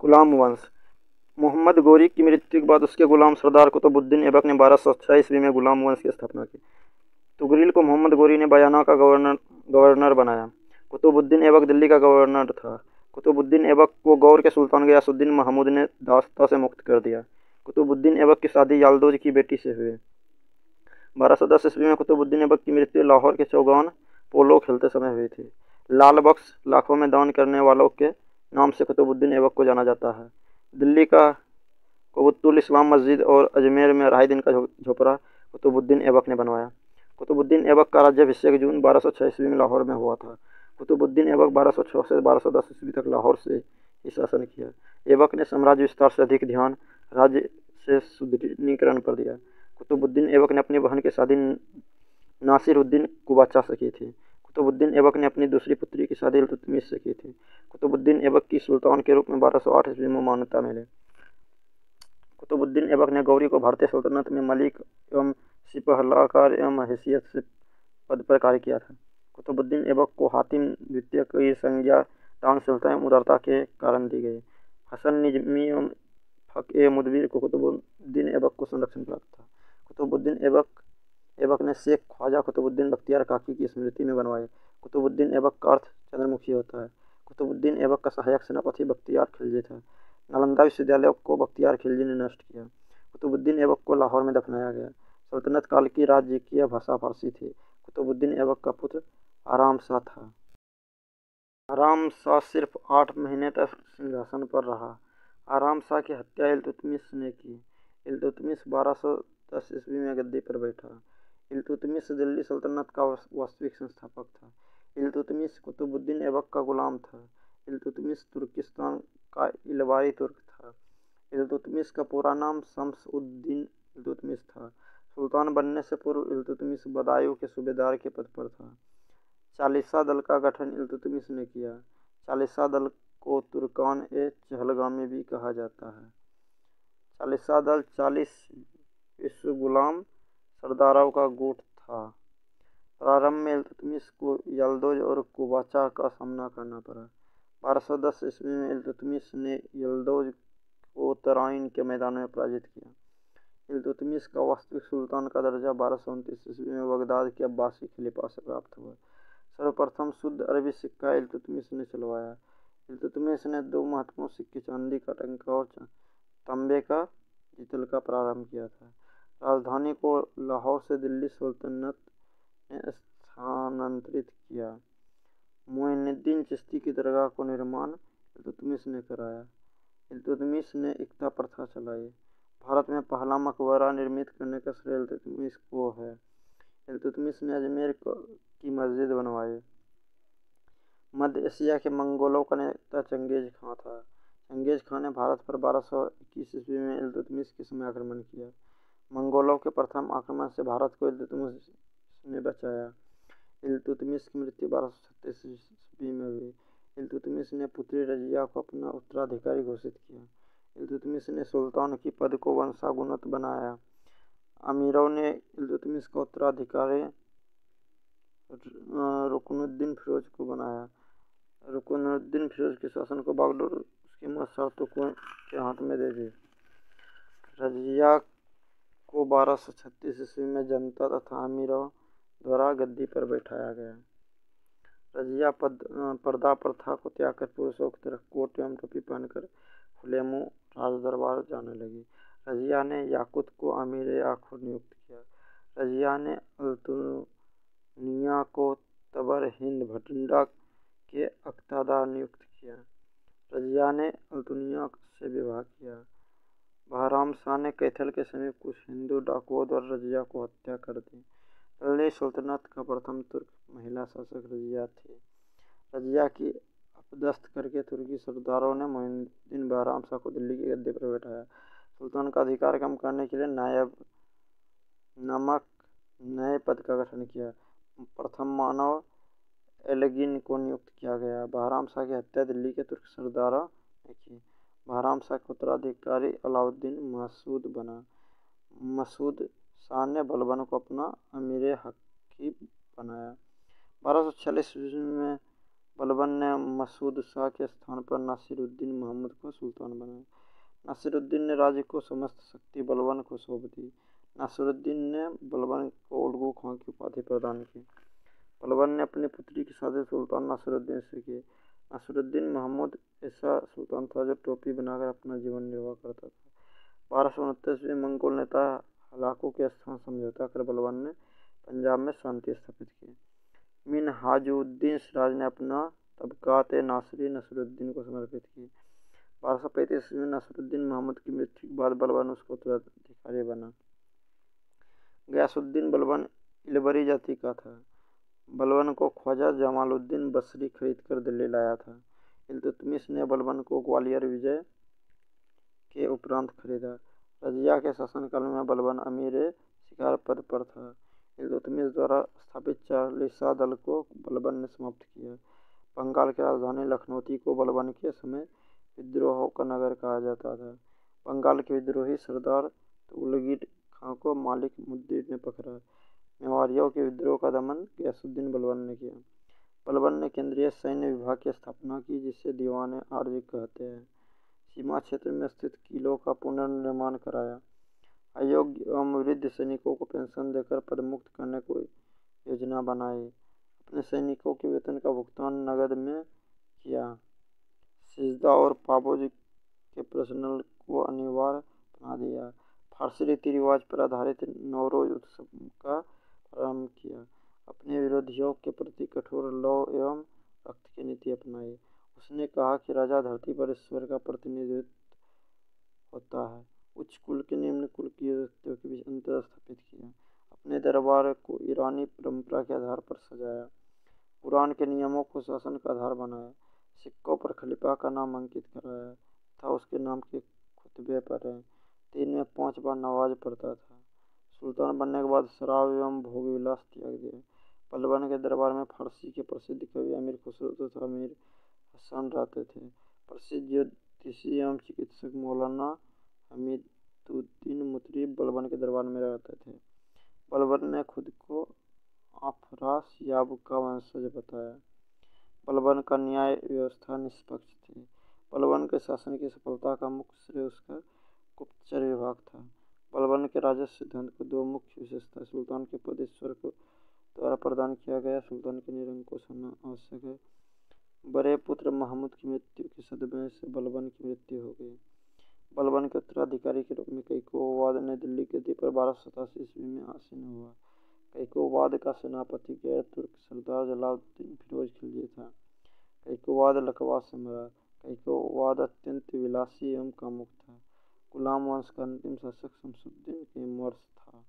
गुलाम वंश। मोहम्मद गोरी की मृत्यु के बाद उसके गुलाम सरदार कुतुबुद्दीन ऐबक ने 1206 ईस्वी में गुलाम वंश की स्थापना की। तुगरिल को मोहम्मद गोरी ने बयाना का गवर्नर बनाया। कुतुबुद्दीन ऐबक दिल्ली का गवर्नर था। कुतुबुद्दीन ऐबक को गौर के सुल्तान गयासुद्दीन महमूद ने दासता से मुक्त कर दिया। कुतुबुद्दीन ऐबक की शादी यालदोज की बेटी से हुई। 1210 ईस्वी में कुतुबुद्दीन ऐबक की मृत्यु लाहौर के चौगान पोलो खेलते समय हुई थी। लाल बख्श लाखों में दान करने वालों के नाम से कुतुबुद्दीन ऐबक को जाना जाता है। दिल्ली का कुतुबुल इस्लाम मस्जिद और अजमेर में 2.5 दिन का झोपड़ा कुतुबुद्दीन ऐबक ने बनवाया। कुतुबुद्दीन ऐबक का राज्याभिषेक जून 1206 ईस्वी में लाहौर में हुआ था। कुतुबुद्दीन ऐबक 1206 से 1210 ईस्वी तक लाहौर से ही शासन किया। ऐबक ने साम्राज्य विस्तार से अधिक ध्यान राज्य से सुदृढ़ीकरण पर दिया। कुतुबुद्दीन ऐबक ने अपनी बहन की शादी नासिरुद्दीन कुबाचा से की थी। कुतुबुद्दीन ऐबक ने अपनी दूसरी पुत्री की शादी इल्तुतमिश से की थी। कुतुबुद्दीन ऐबक की सुल्तान के रूप में 1208 ईस्वी में मान्यता मिली। कुतुबुद्दीन ऐबक ने गौरी को भारतीय सल्तनत में मलिक एवं सिपहलाकार एवं हैसियत से पद पर कार्य किया था। कुतुबुद्दीन ऐबक को हातिम द्वितीय की संज्ञा दानशीलता एवं उदारता के कारण दी गई। हसन निजमी एवं फक-ए-मुदबिर को कुतुबुद्दीन ऐबक को संरक्षण प्राप्त था। कुतुबुद्दीन ऐबक ने शेख ख्वाजा कुतुबुद्दीन बख्तियार काकी की स्मृति में बनवाए। कुतुबुद्दीन ऐबक का अर्थ चंद्रमुखी होता है। कुतुबुद्दीन ऐबक का सहायक सेनापति बख्तियार खिलजी था। नालंदा विश्वविद्यालय को बख्तियार खिलजी ने नष्ट किया। कुतुबुद्दीन ऐबक को लाहौर में दफनाया गया। सल्तनत काल की राजकीय भाषा फारसी थी। कुतुबुद्दीन ऐबक का पुत्र आराम शाह था। आराम शाह सिर्फ 8 महीने तक सिंहासन पर रहा। आराम शाह की हत्या इल्तुतमिश ने की। इल्तुतमिश 1210 ईस्वी में गद्दी पर बैठा। इल्तुतमिश दिल्ली सल्तनत का वास्तविक संस्थापक था। इल्तुतमिश कुतुबुद्दीन ऐबक का गुलाम था। इल्तुतमिश तुर्किस्तान का इलबारी तुर्क था। इल्तुतमिश का पूरा नाम शम्स-उद-दीन इल्तुतमिश था। सुल्तान बनने से पूर्व इल्तुतमिश बदायूं के सूबेदार के पद पर था। चालीसा दल का गठन इल्तुतमिश ने किया। चालीसा दल को तुर्कान-ए-चहलगामी भी कहा जाता है। चालीसा दल 40 विश्व गुलाम सरदारों का गुट था। प्रारंभ में इल्तुतमिश को यल्दौज और कुबाचा का सामना करना पड़ा। 1210 ईस्वी में इल्तुतमिश ने यल्दौज को तराइन के मैदान में पराजित किया। इल्तुतमिश का वास्तविक सुल्तान का दर्जा 1229 ईस्वी में बगदाद के अब्बासी खलीफा से प्राप्त हुआ। सर्वप्रथम शुद्ध अरबी सिक्का इल्तुतमिश ने चलवाया। इल्तुतमिश ने 2 महत्वपूर्ण सिक्के चांदी का टंका और तांबे का जितल का प्रारंभ किया था। राजधानी को लाहौर से दिल्ली सल्तनत ने स्थानांतरित किया। मोइनुद्दीन चिश्ती की दरगाह को निर्माण इल्तुतमिश ने कराया। इल्तुतमिश ने एकता प्रथा चलाई। भारत में पहला मकबरा निर्मित करने का श्रेय इल्तुतमिश को है। इल्तुतमिश ने अजमेर की मस्जिद बनवाई। मध्य एशिया के मंगोलों का नेता चंगेज खां था। चंगेज खां ने भारत पर 1221 ईस्वी में इल्तुतमिश के समय आक्रमण किया। मंगोलों के प्रथम आक्रमण से भारत को इल्तुतमिश ने बचाया। इल्तुतमिश की मृत्यु 1236 ईस्वी में हुई। इल्तुतमिश ने पुत्री रजिया को अपना उत्तराधिकारी घोषित किया। इल्तुतमिश ने सुल्तान की पद को वंशानुगत बनाया। अमीरों ने इल्तुतमिश का उत्तराधिकारी रुकनुद्दीन फिरोज को बनाया। रुकनुद्दीन फिरोज के शासन को बागडोर उसकी मत शर्तों के हाथ में दे दी। रजिया को 1236 ईस्वी में जनता तथा अमीरों द्वारा गद्दी पर बैठाया गया। रजिया पर्दा प्रथा को त्याग कर पुरुषों की तरह कोट एवं टोपी पहनकर खुले मुंह राजदरबार जाने लगी। रजिया ने याकूत को अमीर आखुर नियुक्त किया। रजिया ने अल्तुनिया को तबर हिंद भटिंडा के अख्तादार नियुक्त किया। रजिया ने अल्तुनिया से विवाह किया। बहराम शाह ने कैथल के समीप कुछ हिंदू डाकुओं द्वारा रजिया को हत्या कर दी। दिल्ली सल्तनत का प्रथम तुर्क महिला शासक रजिया थी। रजिया की अपदस्थ करके तुर्की सरदारों ने मोइनुद्दीन बहराम शाह को दिल्ली की गद्दी पर बैठाया। सुल्तान का अधिकार कम करने के लिए नायब नामक नए पद का गठन किया। प्रथम मानव एल्गिन को नियुक्त किया गया। बहराम शाह की हत्या दिल्ली के तुर्क सरदारों ने की। बहराम शाह का उत्तराधिकारी अलाउद्दीन मसूद बना। मसूद शाह ने बलबन को अपना अमीर हकीम बनाया। 1246 ईस्वी में बलबन ने मसूद शाह के स्थान पर नासिरुद्दीन महमूद को सुल्तान बनाया। नासिरुद्दीन ने राज्य को समस्त शक्ति बलबन को सौंप दी। नासिरुद्दीन ने बलबन को उल्गू खां की उपाधि प्रदान की। बलबन ने अपनी पुत्री की शादी सुल्तान नासिरुद्दीन से की। नासिरुद्दीन महमूद ऐसा सुल्तान था जो टोपी बनाकर अपना जीवन निर्वाह करता था। 1229 में मंगोल नेता हलाकू के स्थान समझौता कर बलबन ने पंजाब में शांति स्थापित की। मिनहाजुद्दीन सिराज ने अपना तबकात नासिरी नसरुद्दीन को समर्पित की। 1235 में नसरुद्दीन महमूद की मृत्यु के बाद बलबन उसका उत्तराधिकारी बना। गयासुद्दीन बलबन इलबरी जाति का था। बलबन को ख्वाजा जमालुद्दीन बसरी खरीद कर दिल्ली लाया था। इल्तुतमिश ने बलबन को ग्वालियर विजय के उपरांत खरीदा। रजिया के शासनकाल में बलबन अमीर शिकार पद पर था। इल्तुतमिश द्वारा स्थापित चालीसा दल को बलबन ने समाप्त किया। बंगाल की राजधानी लखनौती को बलबन के समय विद्रोहों का नगर कहा जाता था। बंगाल के विद्रोही सरदार तुगलकी खां को मालिक मुद्दीन ने पकड़ा। मेवाड़ियों के विद्रोह का दमन गयासुद्दीन बलबन ने किया। बलबन ने केंद्रीय सैन्य विभाग की स्थापना की जिसे दीवान आर्ज कहते हैं। सीमा क्षेत्र में स्थित किलों का पुनर्निर्माण कराया। अयोग्य एवं वृद्ध सैनिकों को पेंशन देकर पदमुक्त करने को योजना बनाई। अपने सैनिकों के वेतन का भुगतान नगद में किया। सिजदा और पाबोज के प्रश्न को अनिवार्य बना दिया। फारसी रीति रिवाज पर आधारित नवरोज उत्सव का प्रारंभ किया। अपने विरोधियों के प्रति कठोर लौ एवं रक्त की नीति अपनाई। उसने कहा कि राजा धरती पर ईश्वर का प्रतिनिधित्व होता है। उच्च कुल के निम्न कुल की व्यक्तियों के बीच अंतर स्थापित किया। अपने दरबार को ईरानी परंपरा के आधार पर सजाया। कुरान के नियमों को शासन का आधार बनाया। सिक्कों पर खलीफा का नाम अंकित कराया तथा उसके नाम के खुतबे पढ़े। दिन में 5 बार नमाज पढ़ता था। सुल्तान बनने के बाद शराब एवं भोग विलास त्याग दिया। बलबन के दरबार में फारसी के प्रसिद्ध कवि अमीर खुसरो तथा अमीर हसन रहते थे। प्रसिद्ध ज्योतिषी एवं चिकित्सक मौलाना हमीदुद्दीन मुतरी बलबन के दरबार में रहते थे। बलबन ने खुद को आफरास याब का वंशज बताया। बलबन का न्याय व्यवस्था निष्पक्ष थी। बलबन के शासन की सफलता का मुख्य श्रेय उसका गुप्तचर विभाग था। बलबन के राजस्व सिद्धांत को 2 मुख्य विशेषता सुल्तान के पद ईश्वर को द्वारा प्रदान किया गया। सुल्तान के निरंकुश होना आवश्यक है। बड़े पुत्र महमूद की मृत्यु के सदमे से बलबन की मृत्यु हो गई। बलबन के उत्तराधिकारी के रूप में कैकोवाद ने दिल्ली गद्दी पर 1287 ईस्वी में आसीन हुआ। कैकोवाद का सेनापति गैर तुर्क सरदार जलालुद्दीन फिरोज खिलजी था। कैकोवाद लकवा से मरा। कैकोवाद अत्यंत विलासी एवं कामुक था। गुलाम वंश का अंतिम शासक शमसुद्दीन कैमर्स था।